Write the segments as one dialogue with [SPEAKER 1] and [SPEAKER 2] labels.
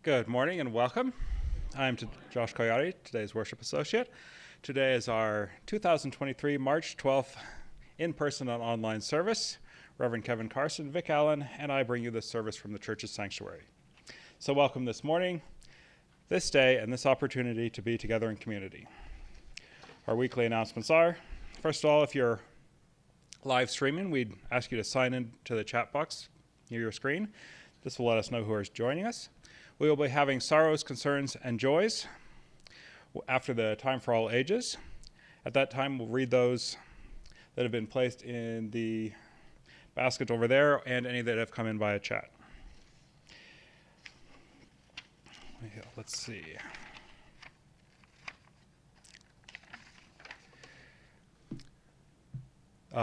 [SPEAKER 1] Good morning and welcome. I'm Josh Coyote, today's worship associate. Today is our 2023 March 12th in-person and online service. Reverend Kevin Carson, Vic Allen, and I bring you this service from the church's sanctuary. So welcome this morning, this day, and this opportunity to be together in community. Our weekly announcements are, first of all, if you're live streaming, we'd ask you to sign in to the chat box near your screen. This will let us know who is joining us. We will be having sorrows, concerns, and joys after the time for all ages. At that time, we'll read those that have been placed in the basket over there and any that have come in via chat. Let's see.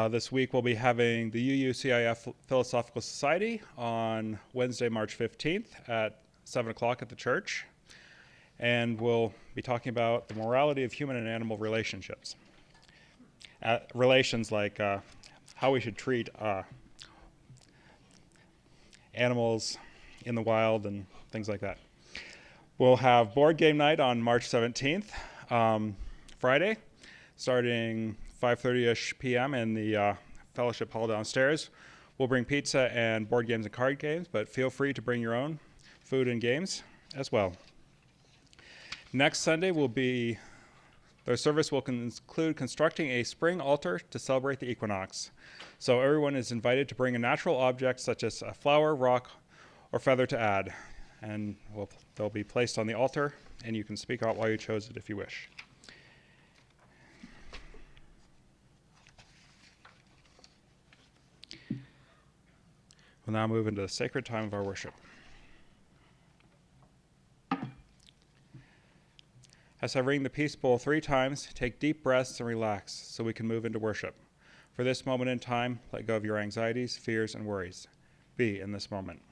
[SPEAKER 1] This week we'll be having the UUCIF Philosophical Society on Wednesday, March 15th at 7 o'clock at the church. And we'll be talking about the morality of human and animal relationships. Relations like how we should treat animals in the wild and things like that. We'll have board game night on March 17th, Friday, starting 5:30-ish p.m. in the fellowship hall downstairs. We'll bring pizza and board games and card games, but feel free to bring your own food and games as well. Next Sunday their service will include constructing a spring altar to celebrate the equinox. So everyone is invited to bring a natural object such as a flower, rock, or feather to add. And they'll be placed on the altar, and you can speak out why you chose it if you wish. We'll now move into the sacred time of our worship. As I ring the peace bowl 3 times, take deep breaths and relax so we can move into worship. For this moment in time, let go of your anxieties, fears, and worries. Be in this moment.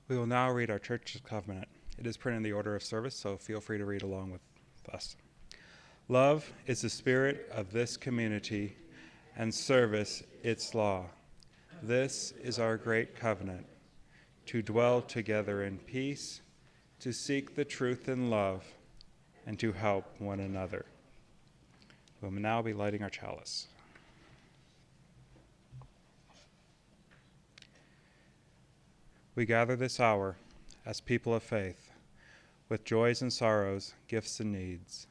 [SPEAKER 1] We will now read our church's covenant. It is printed in the order of service, so feel free to read along with us. Love is the spirit of this community, and service its law. This is our great covenant, to dwell together in peace, to seek the truth in love, and to help one another. We will now be lighting our chalice. We gather this hour as people of faith, with joys and sorrows, gifts and needs.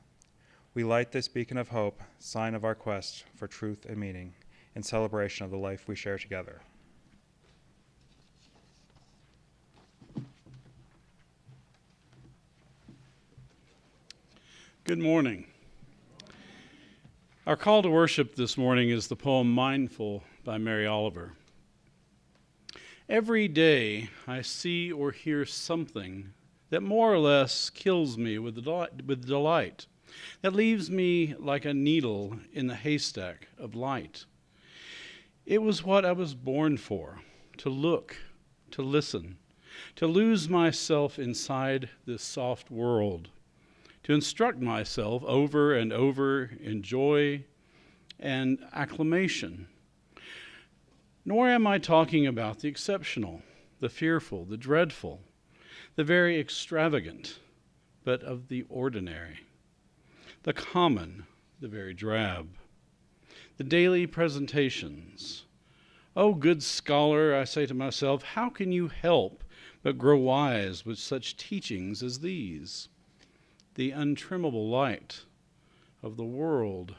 [SPEAKER 1] We light this beacon of hope, sign of our quest for truth and meaning, in celebration of the life we share together.
[SPEAKER 2] Good morning. Our call to worship this morning is the poem Mindful by Mary Oliver. Every day I see or hear something that more or less kills me with delight, that leaves me like a needle in the haystack of light. It was what I was born for, to look, to listen, to lose myself inside this soft world, to instruct myself over and over in joy and acclamation. Nor am I talking about the exceptional, the fearful, the dreadful, the very extravagant, but of the ordinary, the common, the very drab, the daily presentations. Oh, good scholar, I say to myself, how can you help but grow wise with such teachings as these? The untrimmable light of the world,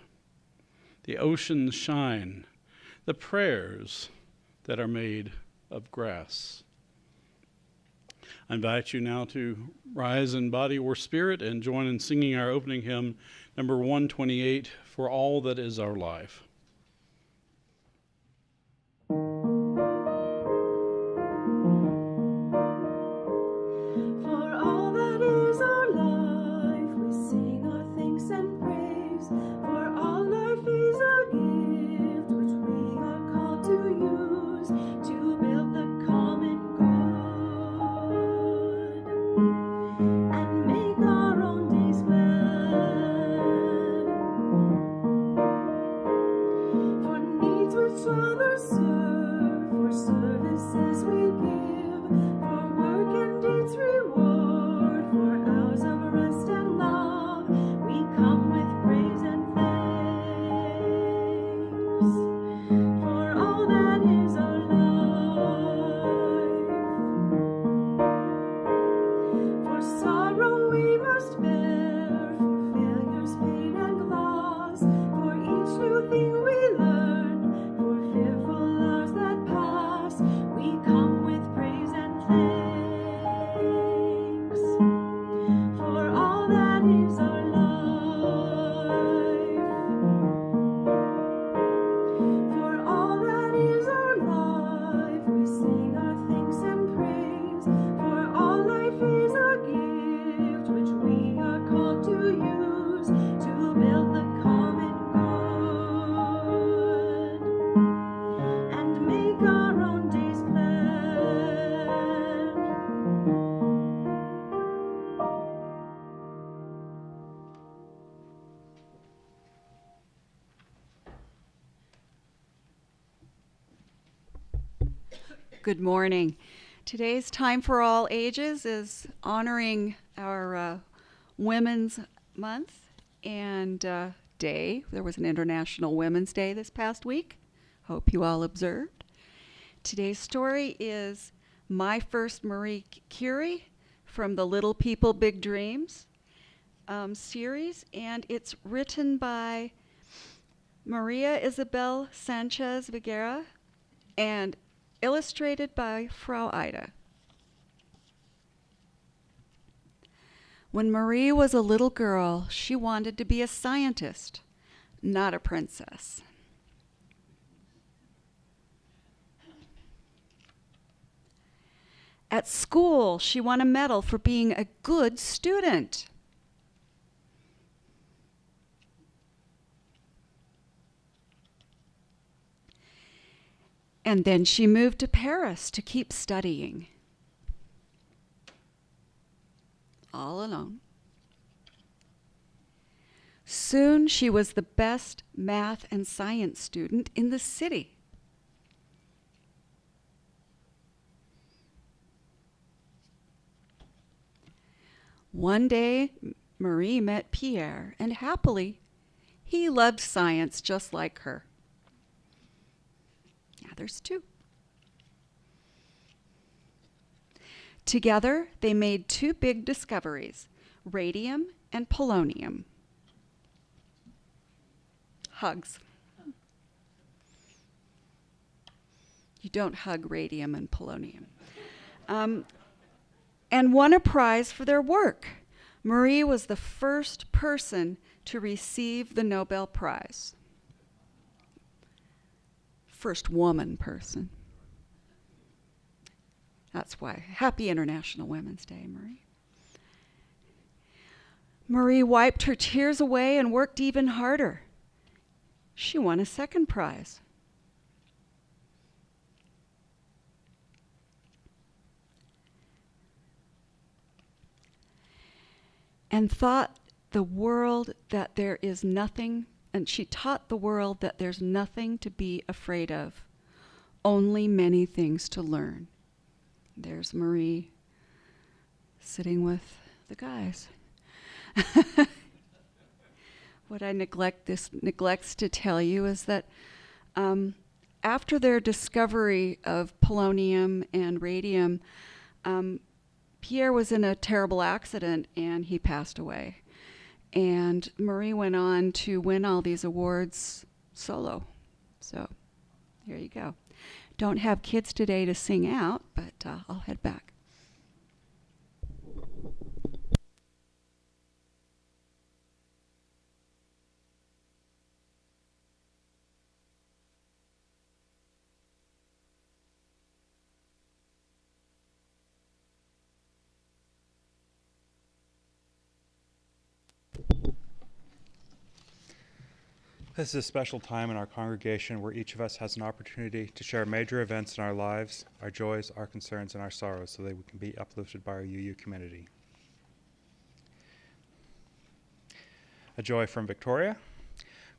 [SPEAKER 2] the ocean's shine, the prayers that are made of grass. I invite you now to rise in body or spirit and join in singing our opening hymn, number 128, For All That Is Our Life.
[SPEAKER 3] Good morning. Today's Time for All Ages is honoring our Women's Month and Day. There was an International Women's Day this past week. Hope you all observed. Today's story is My First Marie Curie from the Little People, Big Dreams series, and it's written by Maria Isabel Sanchez Viguera and illustrated by Frau Ida. When Marie was a little girl, she wanted to be a scientist, not a princess. At school, she won a medal for being a good student. And then she moved to Paris to keep studying. All alone. Soon she was the best math and science student in the city. One day, Marie met Pierre, and happily, he loved science just like her. Now there's two. Together, they made two big discoveries, radium and polonium. Hugs. You don't hug radium and polonium. And won a prize for their work. Marie was the first person to receive the Nobel Prize. First woman person. That's why. Happy International Women's Day, Marie. Marie wiped her tears away and worked even harder. She won a second prize. And taught the world that there is nothing, and she taught the world that there's nothing to be afraid of, only many things to learn. There's Marie sitting with the guys. What I neglects to tell you is that after their discovery of polonium and radium, Pierre was in a terrible accident and he passed away. And Marie went on to win all these awards solo. So here you go. Don't have kids today to sing out, but I'll head back.
[SPEAKER 1] This is a special time in our congregation where each of us has an opportunity to share major events in our lives, our joys, our concerns, and our sorrows, so that we can be uplifted by our UU community. A joy from Victoria.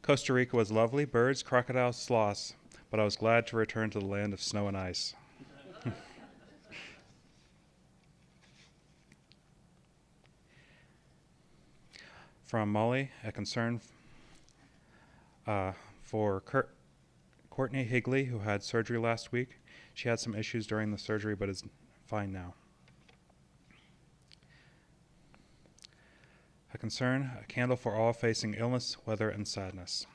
[SPEAKER 1] Costa Rica was lovely, birds, crocodiles, sloths, but I was glad to return to the land of snow and ice. From Molly, a concern for Courtney Higley, who had surgery last week. She had some issues during the surgery, but is fine now. A concern, a candle for all facing illness, weather, and sadness.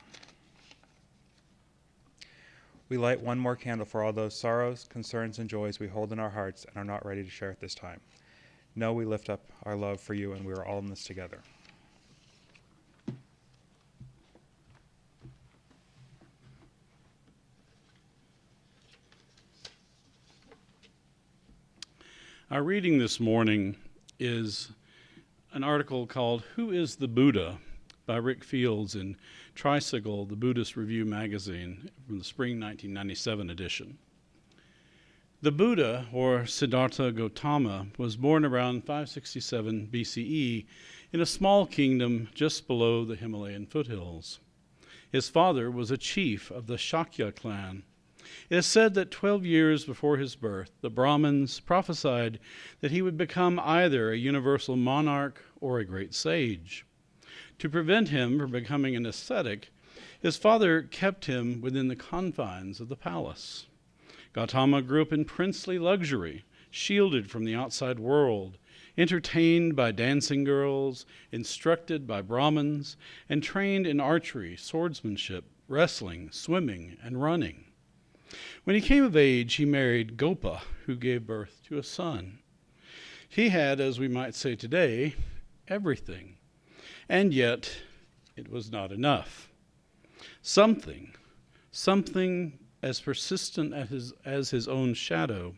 [SPEAKER 1] We light one more candle for all those sorrows, concerns, and joys we hold in our hearts and are not ready to share at this time. Know we lift up our love for you, and we are all in this together.
[SPEAKER 2] Our reading this morning is an article called Who is the Buddha? By Rick Fields in Tricycle, the Buddhist Review magazine from the spring 1997 edition. The Buddha, or Siddhartha Gautama, was born around 567 BCE in a small kingdom just below the Himalayan foothills. His father was a chief of the Shakya clan. It is said that 12 years before his birth, the Brahmins prophesied that he would become either a universal monarch or a great sage. To prevent him from becoming an ascetic, his father kept him within the confines of the palace. Gautama grew up in princely luxury, shielded from the outside world, entertained by dancing girls, instructed by Brahmins, and trained in archery, swordsmanship, wrestling, swimming, and running. When he came of age, he married Gopa, who gave birth to a son. He had, as we might say today, everything. And yet, it was not enough. Something as persistent as his own shadow,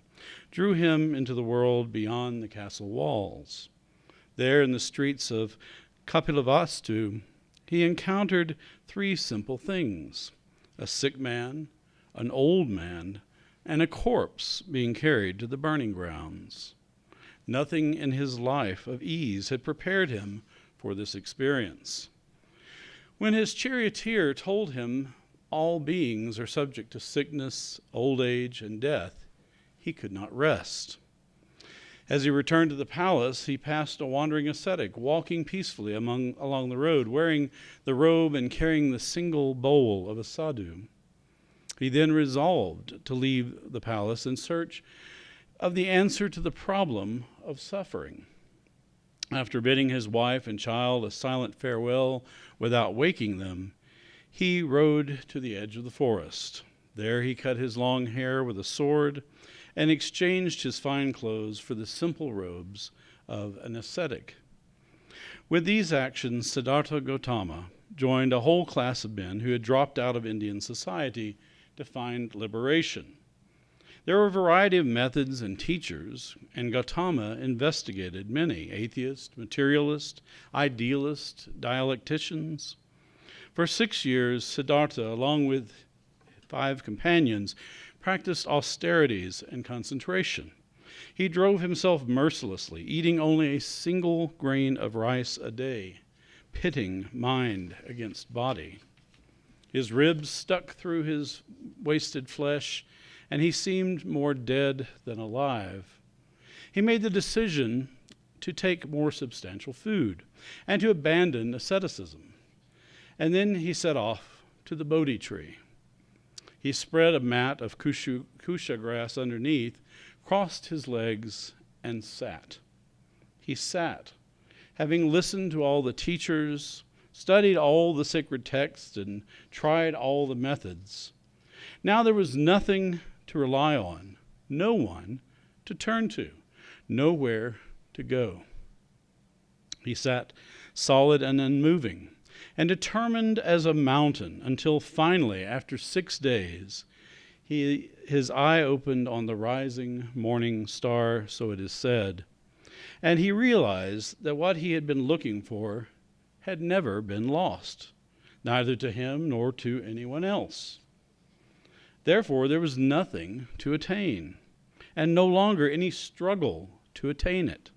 [SPEAKER 2] drew him into the world beyond the castle walls. There in the streets of Kapilavastu, he encountered three simple things: a sick man, an old man, and a corpse being carried to the burning grounds. Nothing in his life of ease had prepared him for this experience. When his charioteer told him all beings are subject to sickness, old age, and death, he could not rest. As he returned to the palace, he passed a wandering ascetic, walking peacefully along the road, wearing the robe and carrying the single bowl of a sadhu. He then resolved to leave the palace in search of the answer to the problem of suffering. After bidding his wife and child a silent farewell without waking them, he rode to the edge of the forest. There he cut his long hair with a sword and exchanged his fine clothes for the simple robes of an ascetic. With these actions, Siddhartha Gautama joined a whole class of men who had dropped out of Indian society to find liberation. There were a variety of methods and teachers, and Gautama investigated many: atheists, materialists, idealists, dialecticians. For 6 years, Siddhartha, along with 5 companions, practiced austerities and concentration. He drove himself mercilessly, eating only a single grain of rice a day, pitting mind against body. His ribs stuck through his wasted flesh, and he seemed more dead than alive. He made the decision to take more substantial food and to abandon asceticism. And then he set off to the Bodhi tree. He spread a mat of kusha grass underneath, crossed his legs, and sat. He sat, having listened to all the teachers, studied all the sacred texts, and tried all the methods. Now there was nothing to rely on, no one to turn to, nowhere to go. He sat solid and unmoving, and determined as a mountain, until finally, after 6 days, his eye opened on the rising morning star, so it is said, and he realized that what he had been looking for had never been lost, neither to him nor to anyone else. Therefore, there was nothing to attain, and no longer any struggle to attain it.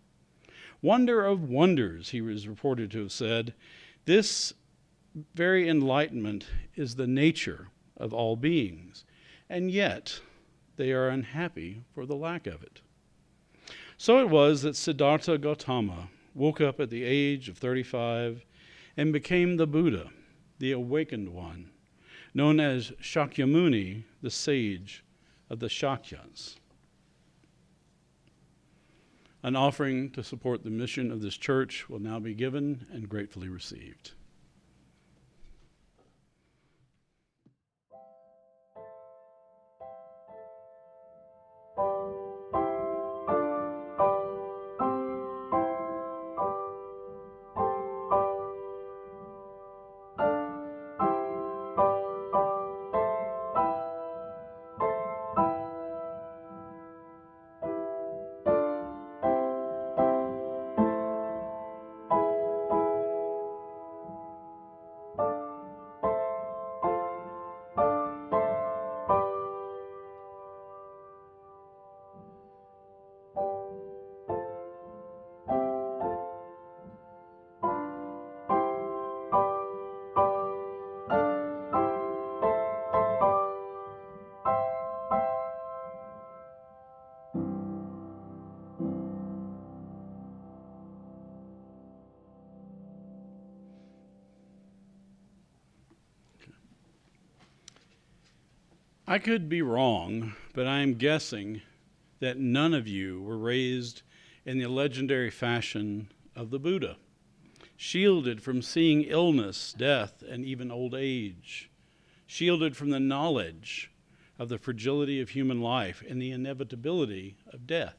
[SPEAKER 2] Wonder of wonders, he was reported to have said, this very enlightenment is the nature of all beings, and yet they are unhappy for the lack of it. So it was that Siddhartha Gautama woke up at the age of 35 and became the Buddha, the awakened one, known as Shakyamuni, the sage of the Shakyas. An offering to support the mission of this church will now be given and gratefully received. I could be wrong, but I am guessing that none of you were raised in the legendary fashion of the Buddha, shielded from seeing illness, death, and even old age, shielded from the knowledge of the fragility of human life and the inevitability of death.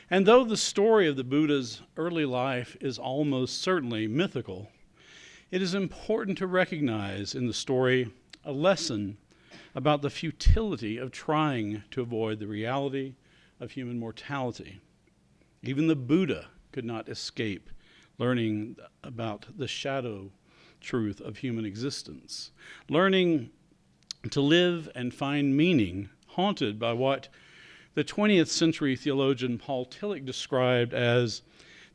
[SPEAKER 2] And though the story of the Buddha's early life is almost certainly mythical, it is important to recognize in the story a lesson about the futility of trying to avoid the reality of human mortality. Even the Buddha could not escape learning about the shadow truth of human existence, learning to live and find meaning, haunted by what the 20th century theologian Paul Tillich described as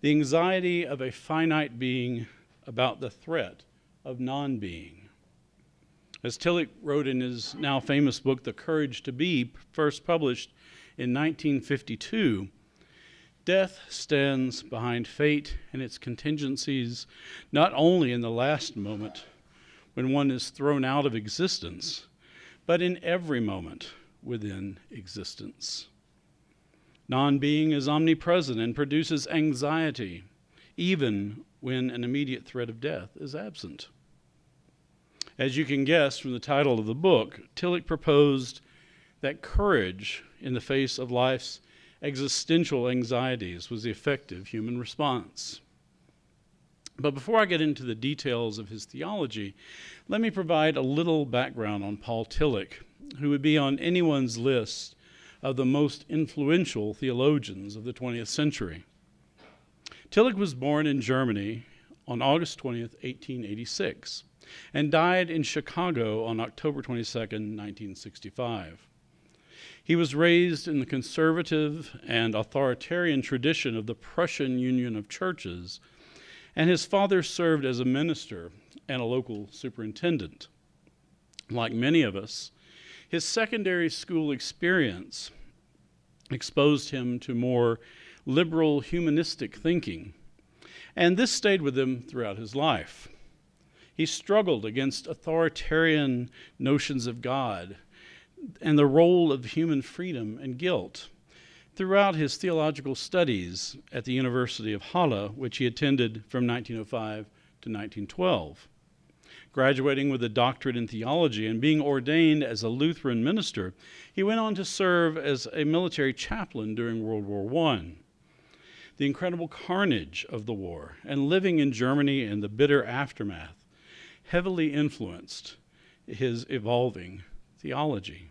[SPEAKER 2] the anxiety of a finite being about the threat of non-being. As Tillich wrote in his now famous book, The Courage to Be, first published in 1952, death stands behind fate and its contingencies, not only in the last moment when one is thrown out of existence, but in every moment within existence. Non-being is omnipresent and produces anxiety, even when an immediate threat of death is absent. As you can guess from the title of the book, Tillich proposed that courage in the face of life's existential anxieties was the effective human response. But before I get into the details of his theology, let me provide a little background on Paul Tillich, who would be on anyone's list of the most influential theologians of the 20th century. Tillich was born in Germany on August 20th, 1886, and died in Chicago on October 22nd, 1965. He was raised in the conservative and authoritarian tradition of the Prussian Union of Churches, and his father served as a minister and a local superintendent. Like many of us, his secondary school experience exposed him to more liberal humanistic thinking, and this stayed with him throughout his life. He struggled against authoritarian notions of God and the role of human freedom and guilt throughout his theological studies at the University of Halle, which he attended from 1905 to 1912. Graduating with a doctorate in theology and being ordained as a Lutheran minister, he went on to serve as a military chaplain during World War I. The incredible carnage of the war and living in Germany in the bitter aftermath heavily influenced his evolving theology.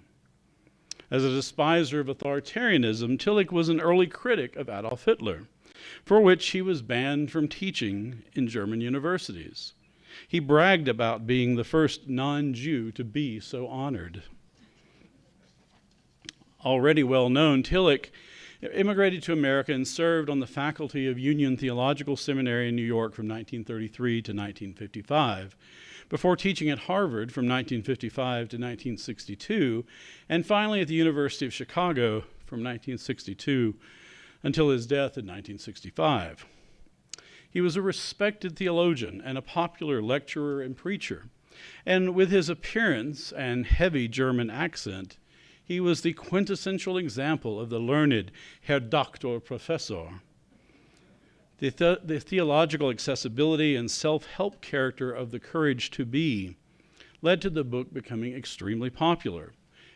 [SPEAKER 2] As a despiser of authoritarianism, Tillich was an early critic of Adolf Hitler, for which he was banned from teaching in German universities. He bragged about being the first non-Jew to be so honored. Already well known, Tillich immigrated to America and served on the faculty of Union Theological Seminary in New York from 1933 to 1955, before teaching at Harvard from 1955 to 1962, and finally at the University of Chicago from 1962 until his death in 1965. He was a respected theologian and a popular lecturer and preacher, and with his appearance and heavy German accent, he was the quintessential example of the learned Herr Doktor Professor. The theological accessibility and self-help character of The Courage to Be led to the book becoming extremely popular,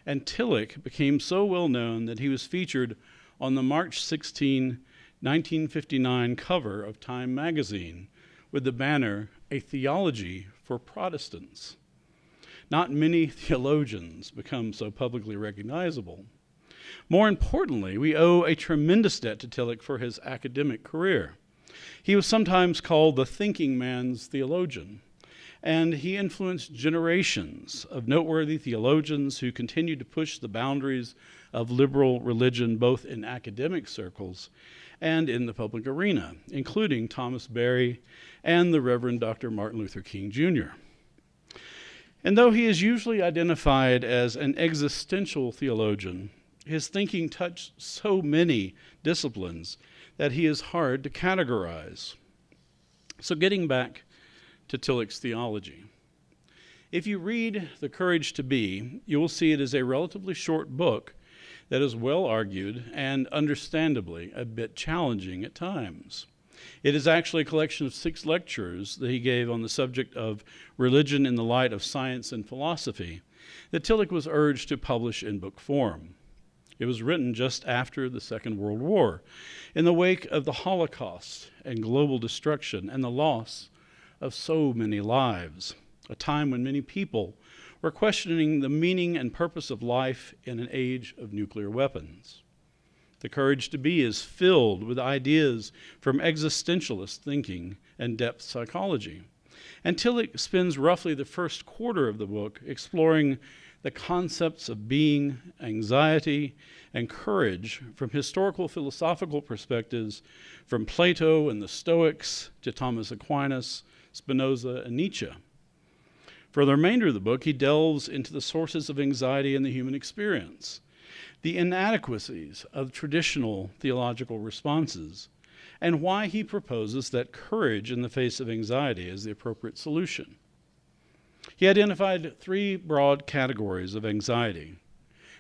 [SPEAKER 2] and Tillich became so well known that he was featured on the March 16, 1959 cover of Time magazine with the banner, "A Theology for Protestants." Not many theologians become so publicly recognizable. More importantly, we owe a tremendous debt to Tillich for his academic career. He was sometimes called the thinking man's theologian, and he influenced generations of noteworthy theologians who continued to push the boundaries of liberal religion both in academic circles and in the public arena, including Thomas Berry and the Reverend Dr. Martin Luther King Jr. And though he is usually identified as an existential theologian, his thinking touched so many disciplines that he is hard to categorize. So getting back to Tillich's theology. If you read The Courage to Be, you will see it is a relatively short book that is well argued and understandably a bit challenging at times. It is actually a collection of 6 lectures that he gave on the subject of religion in the light of science and philosophy that Tillich was urged to publish in book form. It was written just after the Second World War, in the wake of the Holocaust and global destruction and the loss of so many lives, a time when many people were questioning the meaning and purpose of life in an age of nuclear weapons. The Courage to Be is filled with ideas from existentialist thinking and depth psychology. And Tillich spends roughly the first quarter of the book exploring the concepts of being, anxiety, and courage from historical philosophical perspectives, from Plato and the Stoics to Thomas Aquinas, Spinoza, and Nietzsche. For the remainder of the book, he delves into the sources of anxiety in the human experience, the inadequacies of traditional theological responses, and why he proposes that courage in the face of anxiety is the appropriate solution. He identified 3 broad categories of anxiety: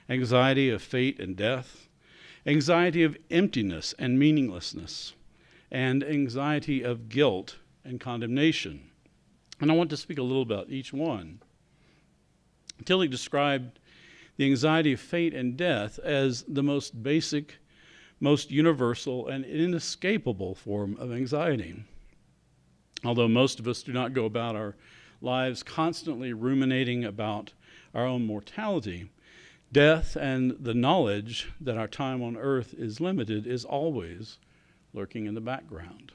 [SPEAKER 2] anxiety of fate and death, anxiety of emptiness and meaninglessness, and anxiety of guilt and condemnation. And I want to speak a little about each one. Tillich described the anxiety of fate and death as the most basic, most universal, and inescapable form of anxiety. Although most of us do not go about our lives constantly ruminating about our own mortality, death and the knowledge that our time on earth is limited is always lurking in the background.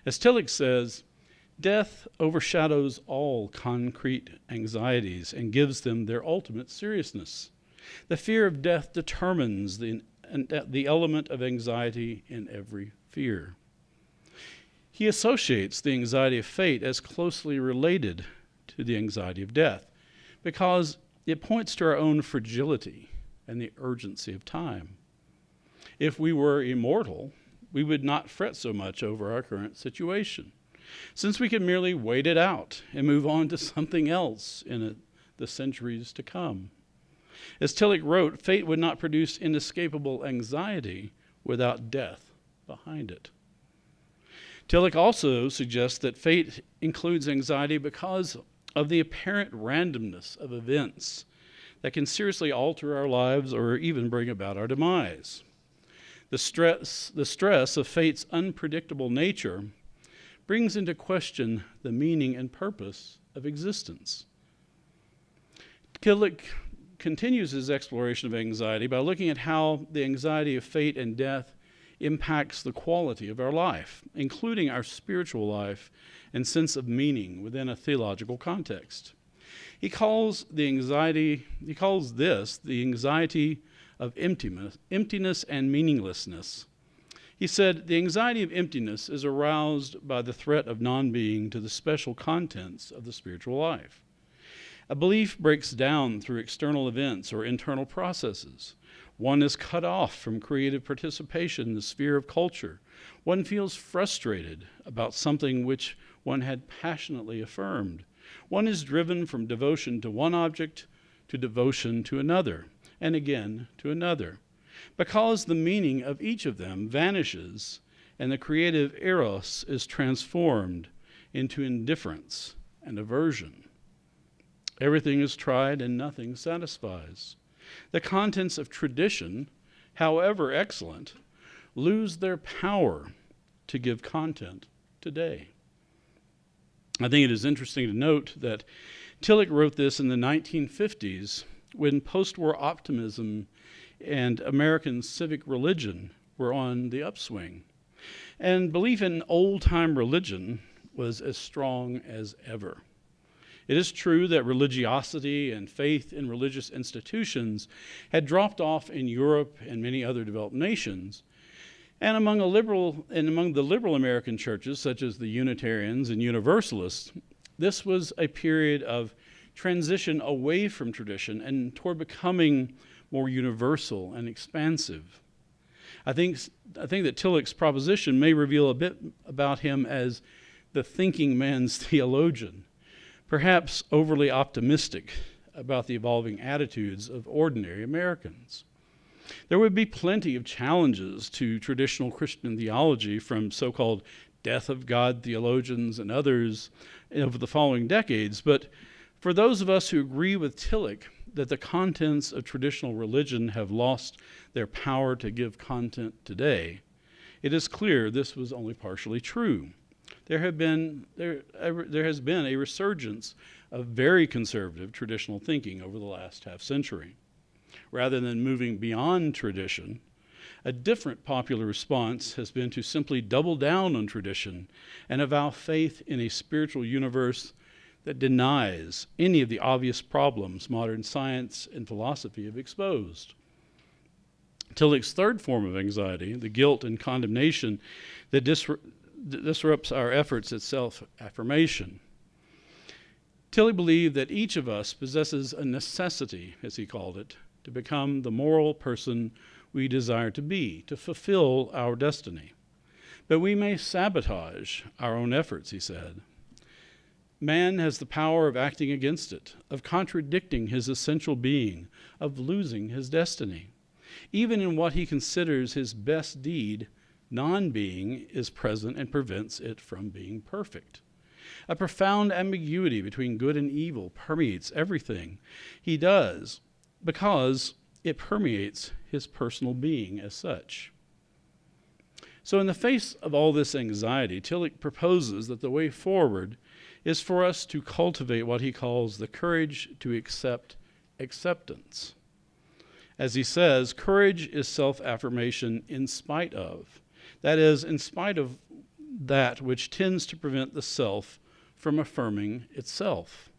[SPEAKER 2] As Tillich says, death overshadows all concrete anxieties and gives them their ultimate seriousness. The fear of death determines the element of anxiety in every fear. He associates the anxiety of fate as closely related to the anxiety of death because it points to our own fragility and the urgency of time. If we were immortal, we would not fret so much over our current situation, since we could merely wait it out and move on to something else in the centuries to come. As Tillich wrote, fate would not produce inescapable anxiety without death behind it. Tillich also suggests that fate includes anxiety because of the apparent randomness of events that can seriously alter our lives or even bring about our demise. The stress of fate's unpredictable nature brings into question the meaning and purpose of existence. Tillich continues his exploration of anxiety by looking at how the anxiety of fate and death impacts the quality of our life, including our spiritual life and sense of meaning within a theological context. He calls this the anxiety of emptiness and meaninglessness. He said, the anxiety of emptiness is aroused by the threat of non-being to the special contents of the spiritual life. A belief breaks down through external events or internal processes. One is cut off from creative participation in the sphere of culture. One feels frustrated about something which one had passionately affirmed. One is driven from devotion to one object to devotion to another, and again to another, because the meaning of each of them vanishes and the creative eros is transformed into indifference and aversion. Everything is tried and nothing satisfies. The contents of tradition, however excellent, lose their power to give content today. I think it is interesting to note that Tillich wrote this in the 1950s when post-war optimism and American civic religion were on the upswing, and belief in old-time religion was as strong as ever. It is true that religiosity and faith in religious institutions had dropped off in Europe and many other developed nations, and among the liberal American churches, such as the Unitarians and Universalists, this was a period of transition away from tradition and toward becoming more universal and expansive. I think that Tillich's proposition may reveal a bit about him as the thinking man's theologian, perhaps overly optimistic about the evolving attitudes of ordinary Americans. There would be plenty of challenges to traditional Christian theology from so-called death of God theologians and others over the following decades, but for those of us who agree with Tillich that the contents of traditional religion have lost their power to give content today, it is clear this was only partially true. There has been a resurgence of very conservative traditional thinking over the last half century. Rather than moving beyond tradition, a different popular response has been to simply double down on tradition and avow faith in a spiritual universe that denies any of the obvious problems modern science and philosophy have exposed. Tillich's third form of anxiety, the guilt and condemnation that disrupts our efforts at self-affirmation. Tillich believed that each of us possesses a necessity, as he called it, to become the moral person we desire to be, to fulfill our destiny. But we may sabotage our own efforts, he said. Man has the power of acting against it, of contradicting his essential being, of losing his destiny. Even in what he considers his best deed, non-being is present and prevents it from being perfect. A profound ambiguity between good and evil permeates everything he does because it permeates his personal being as such. So in the face of all this anxiety, Tillich proposes that the way forward is for us to cultivate what he calls the courage to accept acceptance. As he says, courage is self-affirmation in spite of. That is, in spite of that which tends to prevent the self from affirming itself.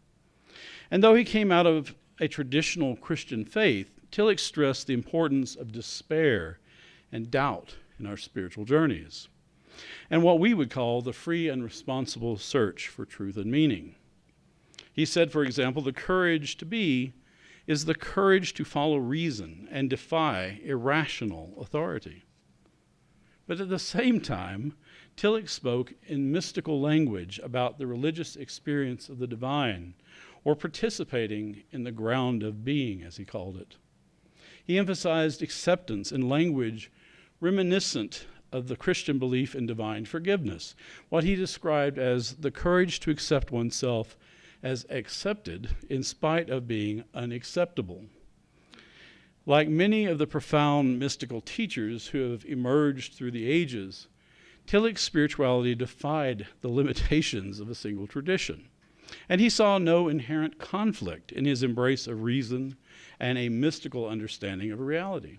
[SPEAKER 2] And though he came out of a traditional Christian faith, Tillich stressed the importance of despair and doubt in our spiritual journeys, and what we would call the free and responsible search for truth and meaning. He said, for example, the courage to be is the courage to follow reason and defy irrational authority. But at the same time, Tillich spoke in mystical language about the religious experience of the divine, or participating in the ground of being, as he called it. He emphasized acceptance in language reminiscent of the Christian belief in divine forgiveness, what he described as the courage to accept oneself as accepted in spite of being unacceptable. Like many of the profound mystical teachers who have emerged through the ages, Tillich's spirituality defied the limitations of a single tradition, and he saw no inherent conflict in his embrace of reason and a mystical understanding of reality.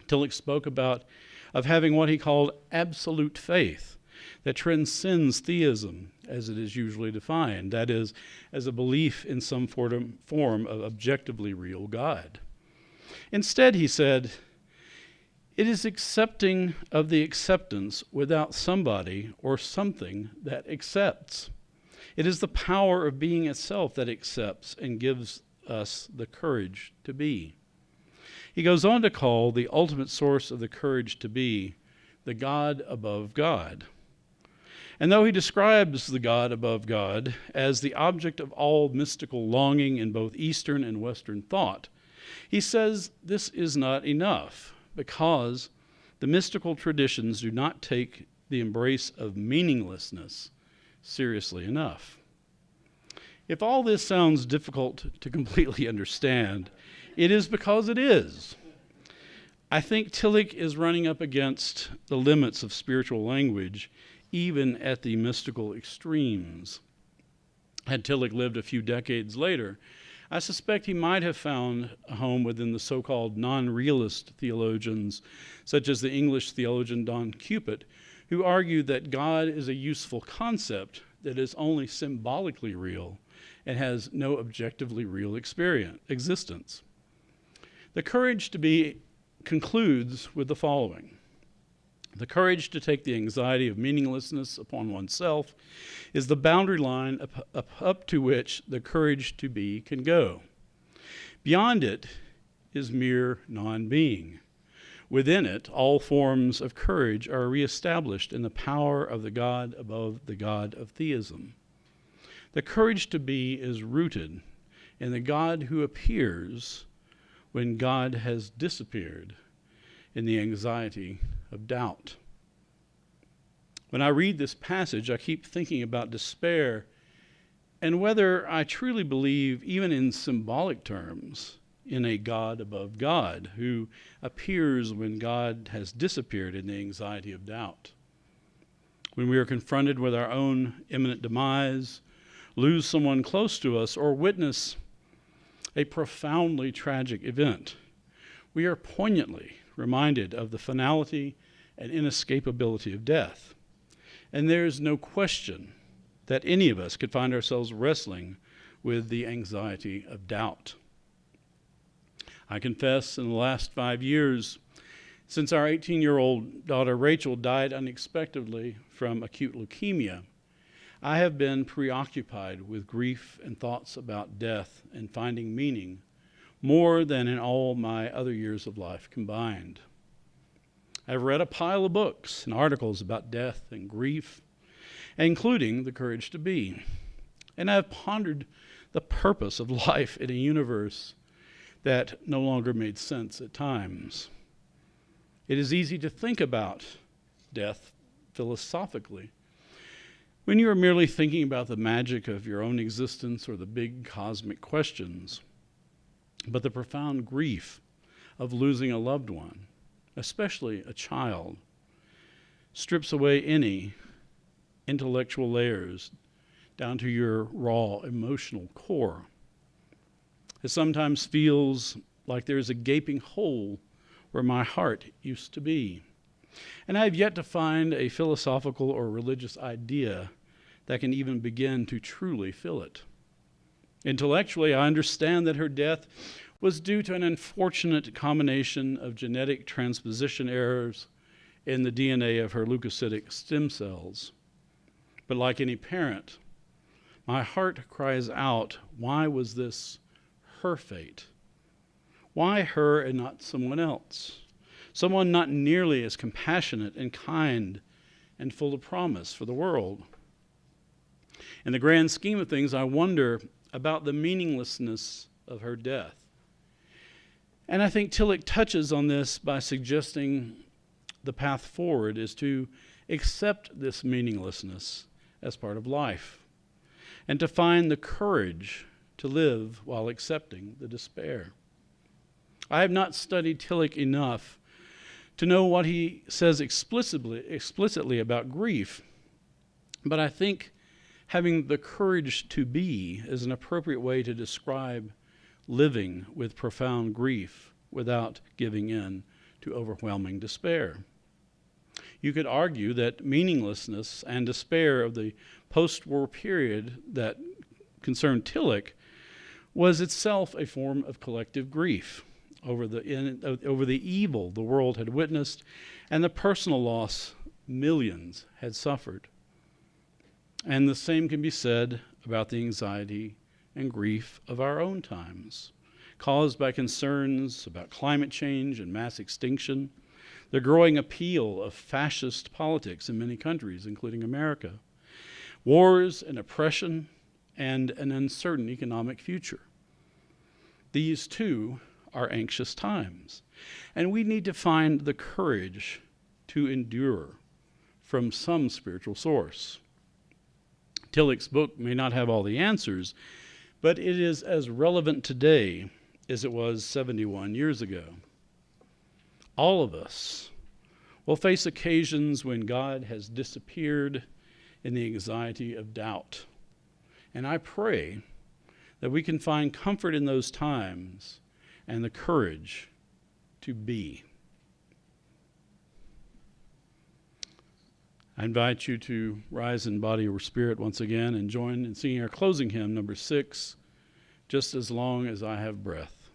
[SPEAKER 2] Tillich spoke of having what he called absolute faith that transcends theism as it is usually defined, that is, as a belief in some form of objectively real God. Instead, he said, it is accepting of the acceptance without somebody or something that accepts. It is the power of being itself that accepts and gives us the courage to be. He goes on to call the ultimate source of the courage to be the God above God. And though he describes the God above God as the object of all mystical longing in both Eastern and Western thought, he says this is not enough because the mystical traditions do not take the embrace of meaninglessness seriously enough. If all this sounds difficult to completely understand, it is because it is. I think Tillich is running up against the limits of spiritual language, even at the mystical extremes. Had Tillich lived a few decades later, I suspect he might have found a home within the so-called non-realist theologians, such as the English theologian Don Cupid, who argued that God is a useful concept that is only symbolically real and has no objectively real existence. The courage to be concludes with the following. The courage to take the anxiety of meaninglessness upon oneself is the boundary line up to which the courage to be can go. Beyond it is mere non-being. Within it, all forms of courage are reestablished in the power of the God above the God of theism. The courage to be is rooted in the God who appears when God has disappeared in the anxiety of doubt. When I read this passage, I keep thinking about despair and whether I truly believe, even in symbolic terms, in a God above God who appears when God has disappeared in the anxiety of doubt. When we are confronted with our own imminent demise, lose someone close to us, or witness a profoundly tragic event, we are poignantly reminded of the finality and inescapability of death. And there is no question that any of us could find ourselves wrestling with the anxiety of doubt. I confess, in the last 5 years, since our 18-year-old daughter Rachel died unexpectedly from acute leukemia, I have been preoccupied with grief and thoughts about death and finding meaning more than in all my other years of life combined. I've read a pile of books and articles about death and grief, including The Courage to Be. And I've pondered the purpose of life in a universe that no longer made sense at times. It is easy to think about death philosophically when you are merely thinking about the magic of your own existence or the big cosmic questions. But the profound grief of losing a loved one, especially a child, strips away any intellectual layers down to your raw emotional core. It sometimes feels like there's a gaping hole where my heart used to be. And I have yet to find a philosophical or religious idea that can even begin to truly fill it. Intellectually, I understand that her death was due to an unfortunate combination of genetic transposition errors in the DNA of her leukocytic stem cells. But like any parent, my heart cries out, why was this her fate? Why her and not someone else? Someone not nearly as compassionate and kind and full of promise for the world. In the grand scheme of things, I wonder about the meaninglessness of her death. And I think Tillich touches on this by suggesting the path forward is to accept this meaninglessness as part of life and to find the courage to live while accepting the despair. I have not studied Tillich enough to know what he says explicitly about grief, but I think having the courage to be is an appropriate way to describe living with profound grief without giving in to overwhelming despair. You could argue that meaninglessness and despair of the post-war period that concerned Tillich was itself a form of collective grief over the evil the world had witnessed and the personal loss millions had suffered. And the same can be said about the anxiety and grief of our own times, caused by concerns about climate change and mass extinction, the growing appeal of fascist politics in many countries, including America, wars and oppression, and an uncertain economic future. These, too, are anxious times, and we need to find the courage to endure from some spiritual source. Tillich's book may not have all the answers, but it is as relevant today as it was 71 years ago. All of us will face occasions when God has disappeared in the anxiety of doubt. And I pray that we can find comfort in those times and the courage to be. I invite you to rise in body or spirit once again and join in singing our closing hymn, number 6, Just as Long as I Have Breath.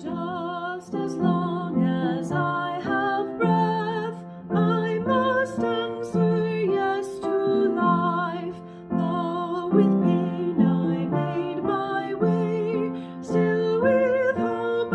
[SPEAKER 4] Just as long as I have breath, I must answer yes to life. Though with pain I made my way, still with hope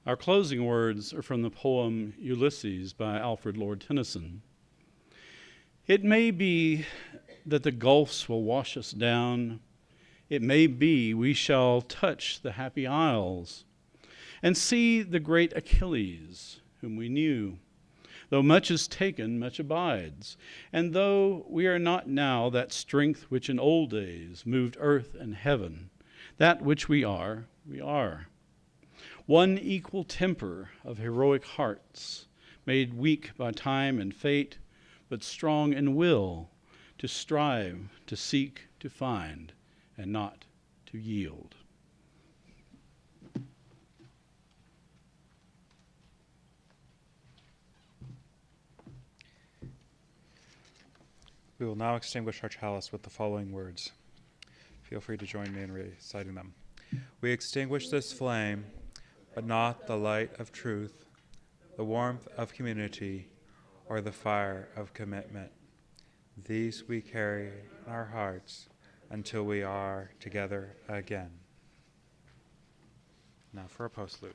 [SPEAKER 2] Our closing words are from the poem Ulysses by Alfred Lord Tennyson. It may be that the gulfs will wash us down. It may be we shall touch the happy isles and see the great Achilles, whom we knew. Though much is taken, much abides. And though we are not now that strength which in old days moved earth and heaven, that which we are, we are. One equal temper of heroic hearts, made weak by time and fate, but strong in will, to strive, to seek, to find, and not to yield.
[SPEAKER 1] We will now extinguish our chalice with the following words. Feel free to join me in reciting them. We extinguish this flame, but not the light of truth, the warmth of community, or the fire of commitment. These we carry in our hearts until we are together again. Now for a postlude.